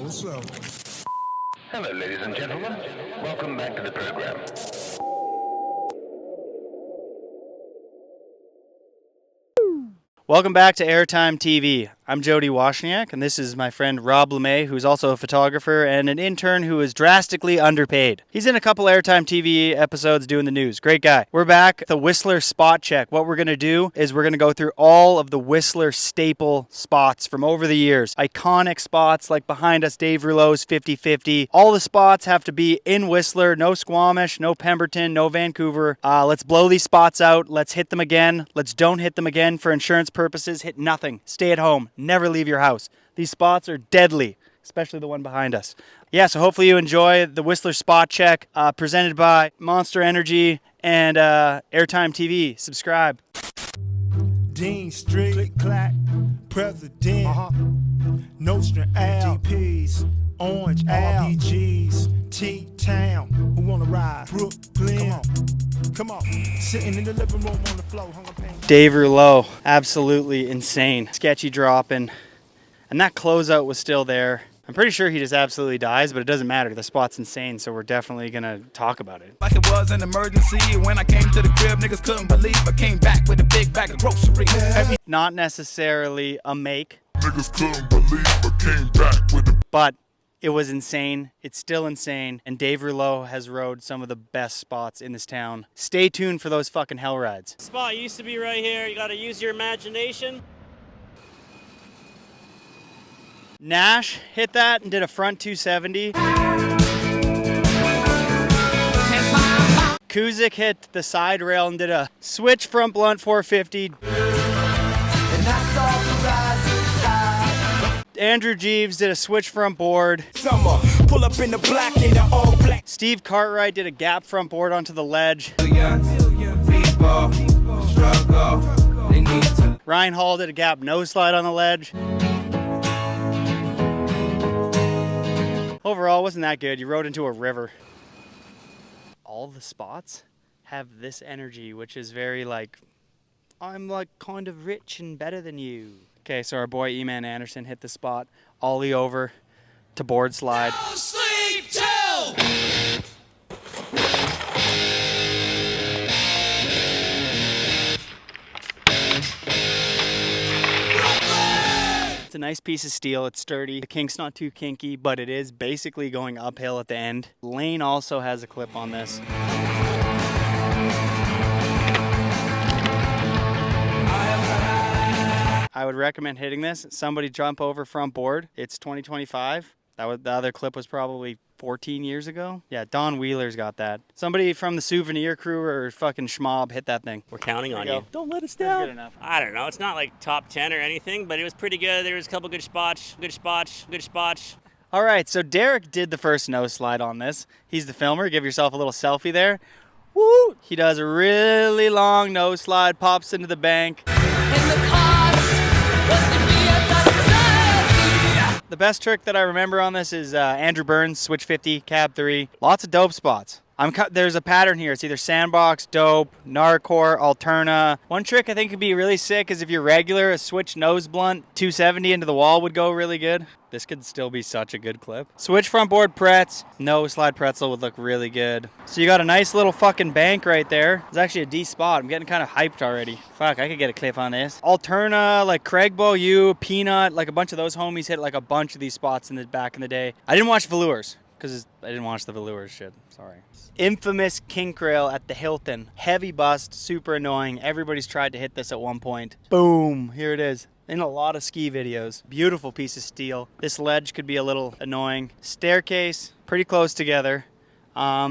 what's up? Hello, ladies and gentlemen. Welcome back to the program. Welcome back to Airtime TV. I'm Jody Washniak, and this is my friend Rob Lemay, who's also a photographer and an intern who is drastically underpaid. He's in a couple Airtime TV episodes doing the news. Great guy. We're back at the Whistler spot check. What we're going to do is we're going to go through all of the Whistler staple spots from over the years. Iconic spots like behind us, Dave Rouleau's 50-50. All the spots have to be in Whistler. No Squamish, no Pemberton, no Vancouver. Let's blow these spots out. Let's hit them again. Let's don't hit them again for insurance purposes. Hit nothing. Stay at home. Never leave your house. These spots are deadly, especially the one behind us. Yeah, so hopefully you enjoy the Whistler Spot Check presented by Monster Energy and Airtime TV. Subscribe. Dean Street, click clack, President, Nostrand LDPs, Orange RPGs, T-Town, who wanna ride? Brooklyn, come on, sitting in the living room on the floor, hunger pain. Dave Rouleau, absolutely insane. Sketchy dropping, and that closeout was still there. I'm pretty sure he just absolutely dies, but it doesn't matter. The spot's insane, so we're definitely gonna talk about it. Like it was an emergency. When I came to the crib, niggas couldn't believe I came back with a big bag of groceries. Not necessarily a make, Niggas couldn't believe I came back with a but it was insane. It's still insane. And Dave Rouleau has rode some of the best spots in this town. Stay tuned for those fucking hell rides. Spot used to be right here. You gotta use your imagination. Nash hit that and did a front 270. Kuzik hit the side rail and did a switch front blunt 450. Andrew Jeeves did a switch front board. Summer, pull up in the black and the all black. Steve Cartwright did a gap front board onto the ledge. Ryan Hall did a gap nose slide on the ledge. Overall, wasn't that good. You rode into a river. All the spots have this energy, which is very like, I'm like kind of rich and better than you. Okay, so our boy E-Man Anderson hit the spot, ollie over to board slide. No sleep till. It's a nice piece of steel, it's sturdy. The kink's not too kinky, but it is basically going uphill at the end. Lane also has a clip on this. I would recommend hitting this. Somebody jump over front board. It's 2025. The other clip was probably 14 years ago. Yeah, Don Wheeler's got that. Somebody from the Souvenir Crew or fucking Schmob hit that thing. We're counting on go. you. Don't let us That's down. good enough. I don't know. It's not like top 10 or anything, but it was pretty good. There was a couple good spots. All right, so Derek did the first nose slide on this. He's the filmer. Give yourself a little selfie there. Woo! He does a really long nose slide, pops into the bank. The best trick that I remember on this is Andrew Burns, switch 50, cab 3. Lots of dope spots. There's a pattern here. It's either Sandbox, dope, Gnarcore, Alterna. One trick I think could be really sick is if you're regular, a switch nose blunt, 270 into the wall would go really good. This could still be such a good clip. Switch front board pretz, no slide pretzel would look really good. So you got a nice little fucking bank right there. It's actually a D spot. I'm getting kind of hyped already. Fuck, I could get a clip on this. Alterna, like Craig Beaulieu, Peanut, like a bunch of those homies hit like a bunch of these spots in the back in the day. I didn't watch Velours because I didn't watch the Velours shit. Sorry. Infamous kink rail at the Hilton. Heavy bust, super annoying. Everybody's tried to hit this at one point. Boom, here it is. In a lot of ski videos. Beautiful piece of steel. This ledge could be a little annoying. Staircase, pretty close together.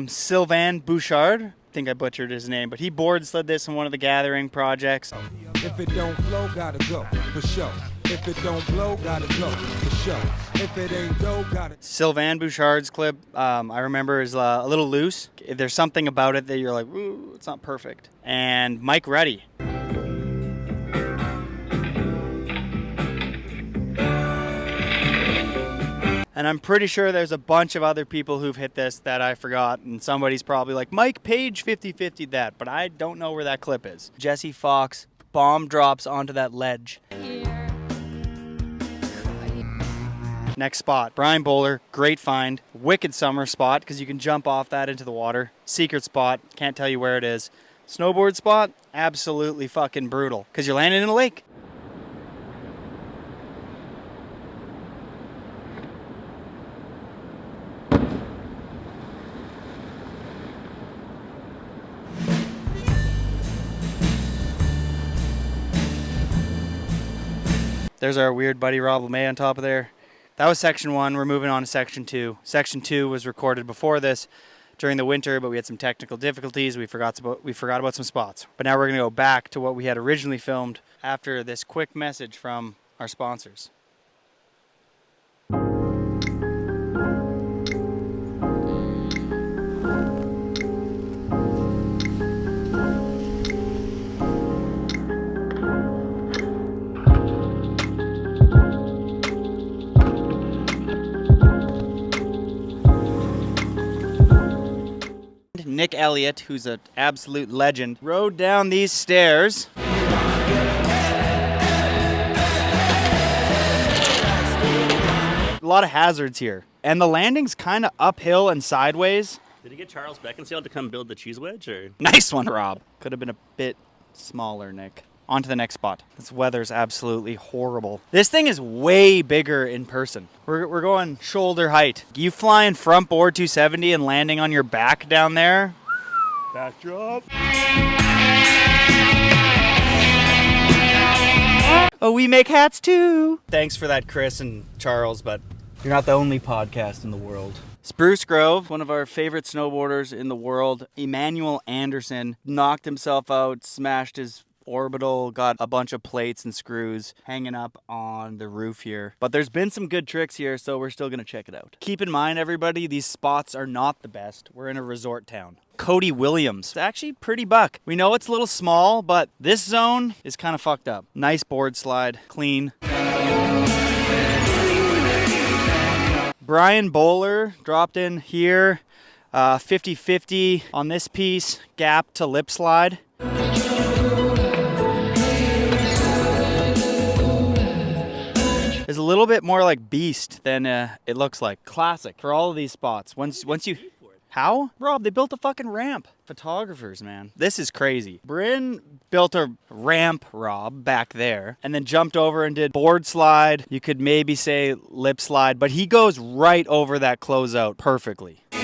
Sylvain Bouchard, I think I butchered his name, but he board slid this in one of the gathering projects. If it don't flow, gotta go, for sure. If it don't blow, gotta go, for sure. If it ain't dope, gotta... Sylvain Bouchard's clip, I remember, is a little loose. If there's something about it that you're like, ooh, it's not perfect. And Mike Ruddy. And I'm pretty sure there's a bunch of other people who've hit this that I forgot, and somebody's probably like, Mike Page 50-50'd that, but I don't know where that clip is. Jesse Fox bomb drops onto that ledge. Next spot, Brian Bowler, great find. Wicked summer spot because you can jump off that into the water. Secret spot, can't tell you where it is. Snowboard spot, absolutely fucking brutal because you're landing in a lake. There's our weird buddy Rob Lemay on top of there. That was section 1. We're moving on to section 2. Section 2 was recorded before this during the winter, but we had some technical difficulties. We forgot about some spots. But now we're going to go back to what we had originally filmed after this quick message from our sponsors. Nick Elliott, who's an absolute legend, rode down these stairs. A lot of hazards here. And the landing's kind of uphill and sideways. Did he get Charles Beckinsale to come build the cheese wedge? Or? Nice one, Rob. Could have been a bit smaller, Nick. On to the next spot. This weather's absolutely horrible. This thing is way bigger in person. We're going shoulder height. You flying front board 270 and landing on your back down there? Backdrop. Oh, we make hats too. Thanks for that, Chris and Charles, but you're not the only podcast in the world. Spruce Grove, one of our favorite snowboarders in the world, Emmanuel Anderson, knocked himself out, smashed his orbital, got a bunch of plates and screws hanging up on the roof here. But there's been some good tricks here, so we're still gonna check it out. Keep in mind, everybody, these spots are not the best. We're in a resort town. Cody Williams, it's actually pretty buck. We know it's a little small, but this zone is kind of fucked up. Nice board slide, clean. Brian Bowler dropped in here, 50-50 on this piece, gap to lip slide. It's a little bit more like beast than it looks like. Classic for all of these spots. Once you... How? Rob, they built a fucking ramp. Photographers, man. This is crazy. Bryn built a ramp, Rob, back there, and then jumped over and did board slide. You could maybe say lip slide, but he goes right over that closeout perfectly. Do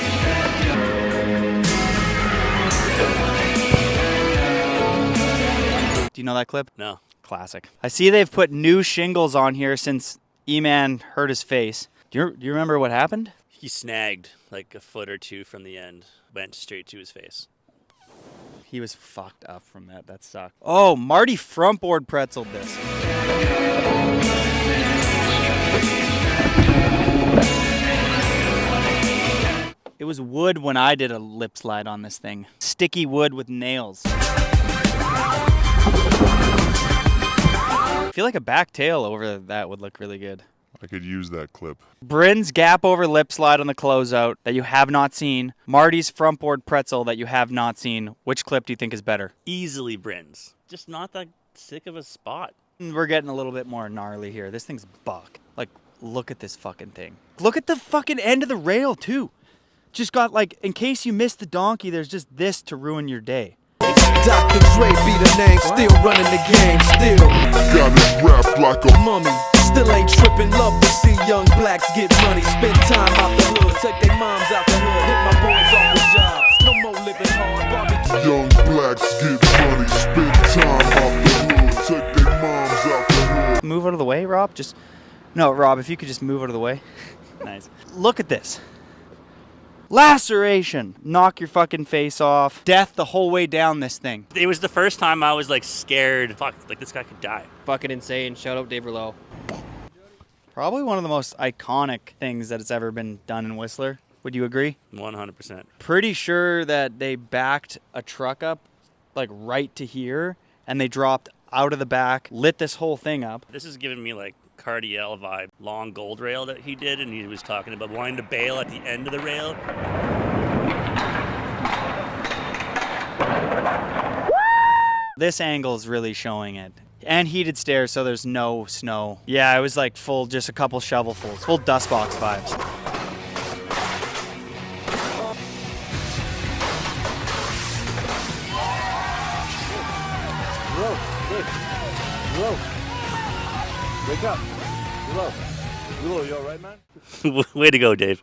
you know that clip? No. Classic. I see they've put new shingles on here since E-Man hurt his face. Do you remember what happened? He snagged like a foot or two from the end, went straight to his face. He was fucked up from that. That sucked. Oh, Marty frontboard pretzeled this. It was wood when I did a lip slide on this thing. Sticky wood with nails. I feel like a back tail over that would look really good. I could use that clip. Bryn's gap over lip slide on the closeout that you have not seen. Marty's frontboard pretzel that you have not seen. Which clip do you think is better? Easily Brins. Just not that sick of a spot. We're getting a little bit more gnarly here. This thing's buck. Like, look at this fucking thing. Look at the fucking end of the rail, too. Just got, like, in case you missed the donkey, there's just this to ruin your day. Dr. Dre be the name, still running the game, still Got it wrapped like a mummy. Still ain't tripping, love to see young blacks get money. Spend time out the hood, take their moms out the hood. Hit my boys off with jobs, no more living hard. Barbecue. young blacks get money. Spend time out the hood, take their moms out the hood. Move out of the way, Rob. No, Rob, if you could just move out of the way. Nice. Look at this. Laceration. Knock your fucking face off. Death the whole way down this thing. It was the first time I was like scared. Fuck, like this guy could die. Fucking insane. Shout out Dave Rouleau. Probably one of the most iconic things that has ever been done in Whistler. Would you agree? 100%. Pretty sure that they backed a truck up like right to here and they dropped out of the back, lit this whole thing up. This is giving me like Cardiel vibe. Long gold rail that he did, and he was talking about wanting to bail at the end of the rail. This angle is really showing it. and heated stairs, so there's no snow. Yeah, it was like full, just a couple shovelfuls, full dust box vibes. Wake up. Hello, you all right, man? Way to go, Dave.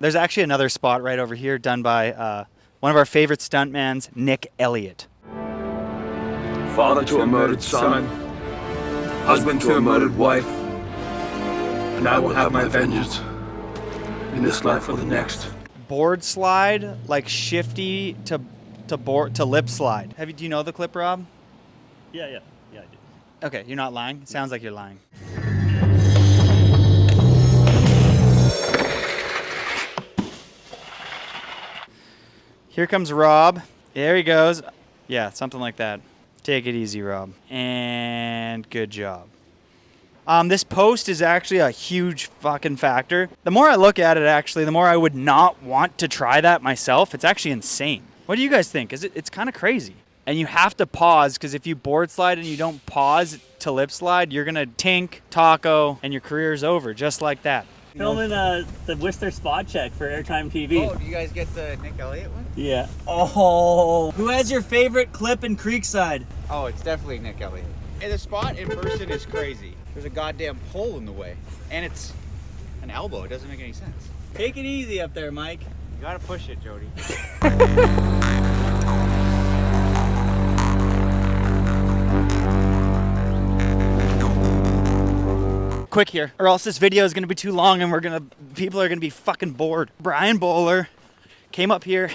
There's actually another spot right over here done by one of our favorite stuntmans, Nick Elliott. Father to a murdered son, husband to a murdered wife, and I will have my vengeance in this life or the next. Board slide, like shifty to lip slide. Do you know the clip, Rob? Yeah, I do. Okay, you're not lying? It sounds like you're lying. Here comes Rob. There he goes. Yeah, something like that. Take it easy, Rob. And good job. This post is actually a huge fucking factor. The more I look at it, actually, the more I would not want to try that myself. It's actually insane. What do you guys think? It's kind of crazy. And you have to pause, because if you board slide and you don't pause to lip slide, you're going to tink, taco, and your career's over, just like that. Filming the Whistler spot check for Airtime TV. Oh, do you guys get the Nick Elliott one? Yeah. Oh, who has your favorite clip in Creekside? Oh, it's definitely Nick Elliott. And the spot in person is crazy. There's a goddamn pole in the way. And it's an elbow. It doesn't make any sense. Take it easy up there, Mike. You gotta push it, Jody. Quick here, or else this video is gonna be too long and people are gonna be fucking bored. Brian Bowler came up here.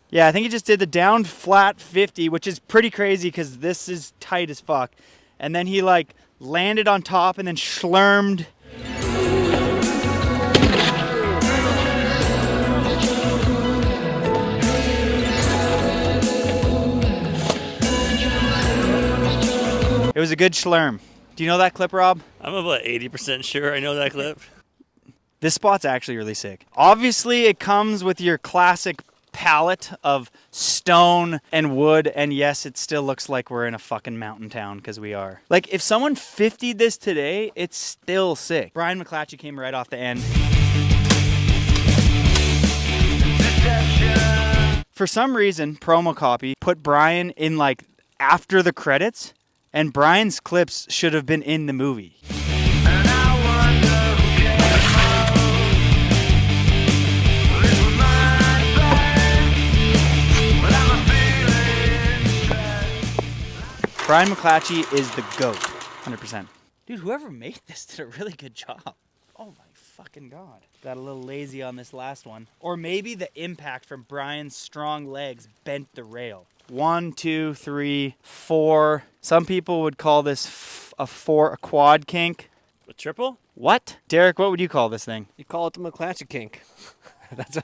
Yeah, I think he just did the down flat 50, which is pretty crazy because this is tight as fuck. And then he like landed on top and then schlurmed. It was a good schlurm. Do you know that clip, Rob? I'm about 80% sure I know that clip. This spot's actually really sick. Obviously, it comes with your classic palette of stone and wood, and yes, it still looks like we're in a fucking mountain town, because we are. Like, if someone 50'd this today, it's still sick. Brian McClatchy came right off the end. For some reason, promo copy put Brian in, like, after the credits, and Brian's clips should have been in the movie. Brian McClatchy is the GOAT, 100%. Dude, whoever made this did a really good job. Oh my fucking God. Got a little lazy on this last one. Or maybe the impact from Brian's strong legs bent the rail. 1, 2, 3, 4. Some people would call this a quad kink. A triple? What? Derek, what would you call this thing? You call it the McClatchy kink.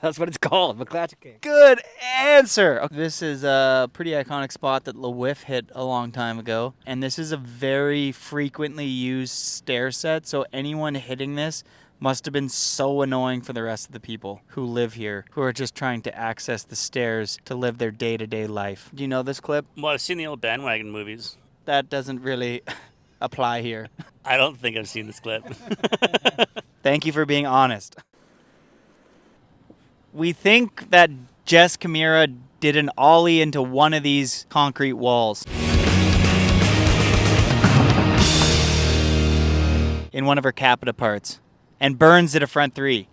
That's what it's called, McClatchy kink. Good answer. This is a pretty iconic spot that LeWiff hit a long time ago. And this is a very frequently used stair set. So anyone hitting this must have been so annoying for the rest of the people who live here, who are just trying to access the stairs to live their day-to-day life. Do you know this clip? Well, I've seen the old bandwagon movies. That doesn't really apply here. I don't think I've seen this clip. Thank you for being honest. We think that Jess Camira did an ollie into one of these concrete walls in one of her Capita parts. And Burns did a front 3.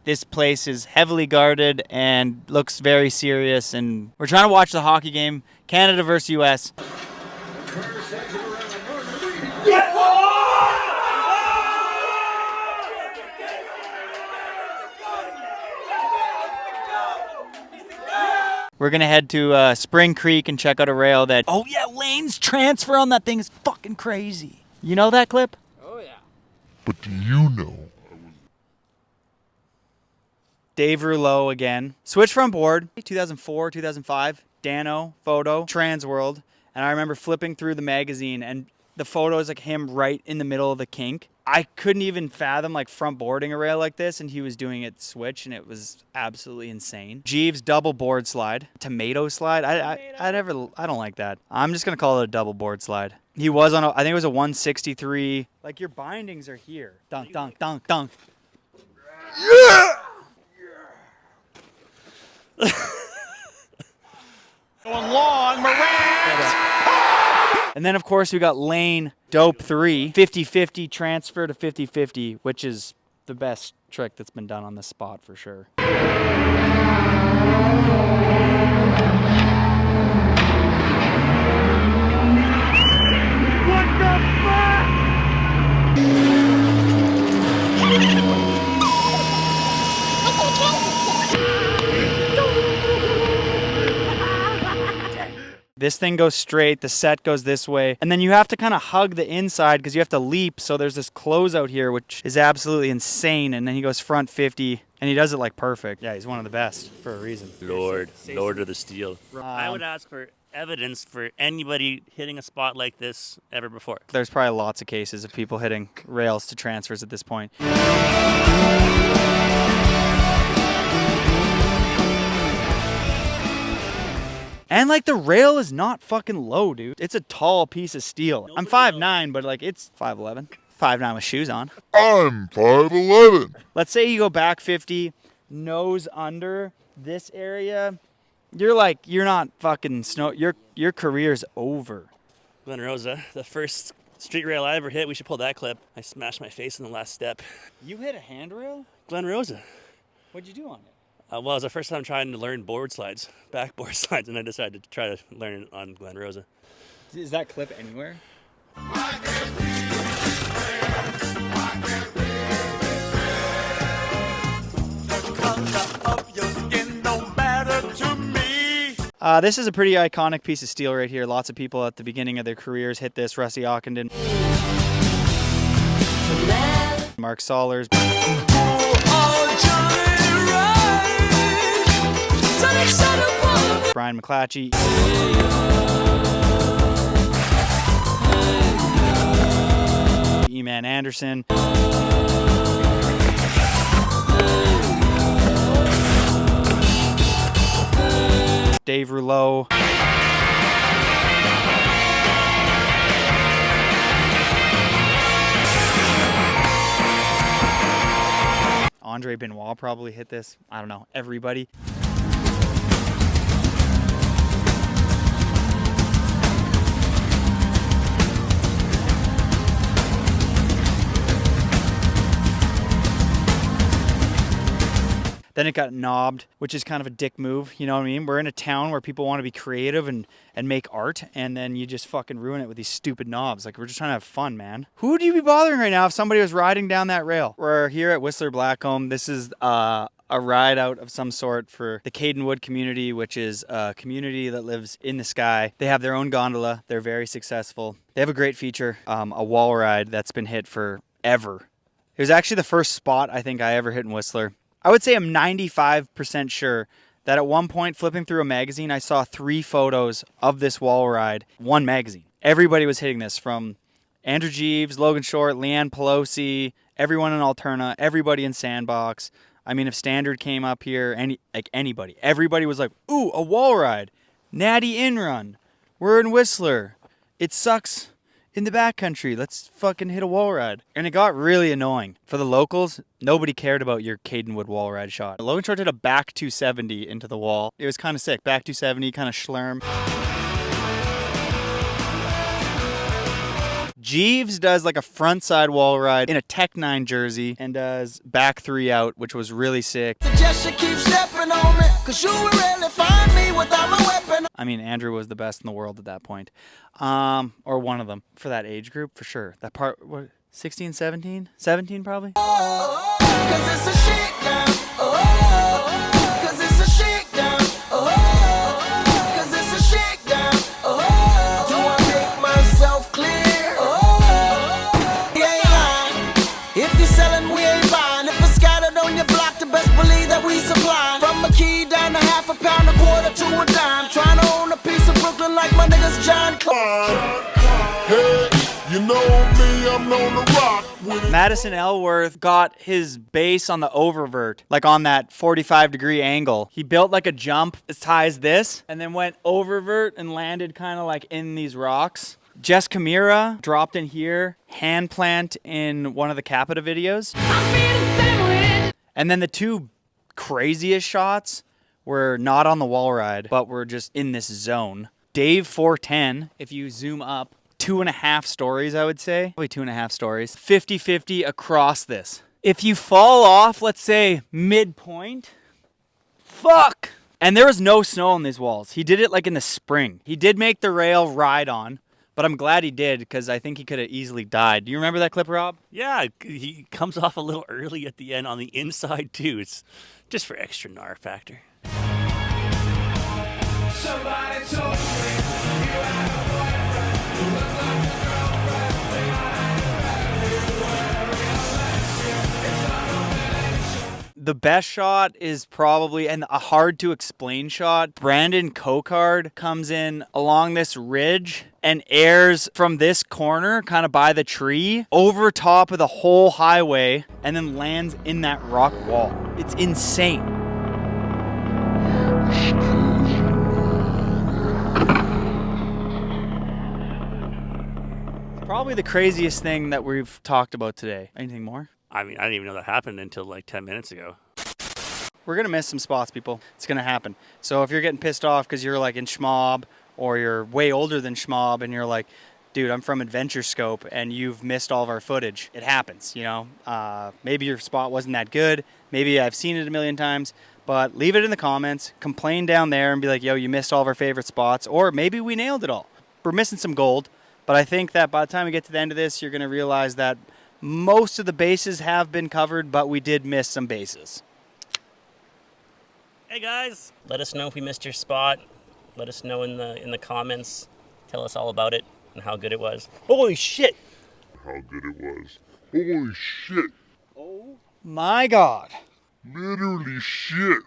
This place is heavily guarded and looks very serious, and we're trying to watch the hockey game, Canada versus US. We're gonna head to Spring Creek and check out a rail that, oh yeah, Lane's transfer on that thing is fucking crazy. You know that clip? Oh yeah. But do you know? Dave Rouleau again. Switch from board, 2004, 2005, Dano, photo, Transworld. And I remember flipping through the magazine and the photo is like him right in the middle of the kink. I couldn't even fathom like front boarding a rail like this, and he was doing it switch, and it was absolutely insane. Jeeves double board slide, tomato slide. I don't like that. I'm just gonna call it a double board slide. He was on I think it was a 163. Like your bindings are here. Dunk, dunk, dunk, dunk. Yeah. Going long, Morant. And then, of course, we got lane dope 3, 50-50 transfer to 50-50, which is the best trick that's been done on this spot for sure. What the fuck? This thing goes straight, the set goes this way, and then you have to kind of hug the inside because you have to leap, so there's this closeout here, which is absolutely insane, and then he goes front 50, and he does it like perfect. Yeah, he's one of the best for a reason. Lord of the steel. I would ask for evidence for anybody hitting a spot like this ever before. There's probably lots of cases of people hitting rails to transfers at this point. And like the rail is not fucking low, dude. It's a tall piece of steel. I'm 5'9", but like it's 5'11". 5'9" with shoes on. I'm 5'11". Let's say you go back 50, nose under this area. You're not fucking your career's over. Glen Rosa, the first street rail I ever hit, we should pull that clip. I smashed my face in the last step. You hit a handrail? Glen Rosa. What'd you do on it? Well, it was the first time trying to learn board slides, backboard slides, and I decided to try to learn it on Glen Rosa. Is that clip anywhere? This is a pretty iconic piece of steel right here. Lots of people at the beginning of their careers hit this. Rusty Ockenden, Mark Sollers, Brian McClatchy, E-Man Anderson, Dave Rouleau, Andre Benoit probably hit this. I don't know. Everybody. Then it got knobbed, which is kind of a dick move, you know what I mean? We're in a town where people want to be creative and make art, and then you just fucking ruin it with these stupid knobs. Like, we're just trying to have fun, man. Who would you be bothering right now if somebody was riding down that rail? We're here at Whistler Blackcomb. This is a ride out of some sort for the Cadenwood community, which is a community that lives in the sky. They have their own gondola. They're very successful. They have a great feature, a wall ride that's been hit forever. It was actually the first spot I think I ever hit in Whistler. I would say I'm 95% sure that at one point flipping through a magazine, I saw 3 photos of this wall ride, one magazine. Everybody was hitting this, from Andrew Jeeves, Logan Short, Leanne Pelosi, everyone in Alterna, everybody in Sandbox. I mean, if Standard came up here, anybody, everybody was like, ooh, a wall ride, Natty In Run. We're in Whistler. It sucks in the backcountry. Let's fucking hit a wall ride. And it got really annoying. For the locals, nobody cared about your Cadenwood wall ride shot. Logan Short did a back 270 into the wall. It was kind of sick. Back 270, kind of schlurm. Jeeves does like a frontside wall ride in a Tech 9 jersey and does back 3 out, which was really sick. I mean, Andrew was the best in the world at that point. Or one of them for that age group, for sure. That part, what, 16, 17? 17 probably? Hey, you know me, I'm known to rock with it. Madison Ellsworth got his base on the oververt, like on that 45-degree angle. He built like a jump as high as this, and then went oververt and landed kind of like in these rocks. Jess Camira dropped in here, hand plant in one of the Capita videos. And then the two craziest shots were not on the wall ride, but were just in this zone. Dave 410, if you zoom up, 2.5 stories, I would say. Probably 2.5 stories. 50-50 across this. If you fall off, let's say, midpoint, fuck! And there was no snow on these walls. He did it like in the spring. He did make the rail ride on, but I'm glad he did because I think he could have easily died. Do you remember that clip, Rob? Yeah, he comes off a little early at the end on the inside, too. It's just for extra gnar factor. Somebody told me you had a boyfriend who looked like a girlfriend. The best shot is probably, and a hard to explain shot, Brandon Cocard comes in along this ridge and airs from this corner, kind of by the tree, over top of the whole highway, and then lands in that rock wall. It's insane. Probably the craziest thing that we've talked about today. Anything more? I mean, I didn't even know that happened until like 10 minutes ago. We're going to miss some spots, people. It's going to happen. So if you're getting pissed off because you're like in Schmob, or you're way older than Schmob and you're like, dude, I'm from Adventure Scope and you've missed all of our footage. It happens, you know. Maybe your spot wasn't that good. Maybe I've seen it a million times. But leave it in the comments. Complain down there and be like, yo, you missed all of our favorite spots. Or maybe we nailed it all. We're missing some gold. But I think that by the time we get to the end of this, you're going to realize that most of the bases have been covered, but we did miss some bases. Hey guys, Let us know if we missed your spot. Let us know in the comments. Tell us all about it and how good it was. Holy shit! How good it was. Holy shit. Oh my God. Literally shit.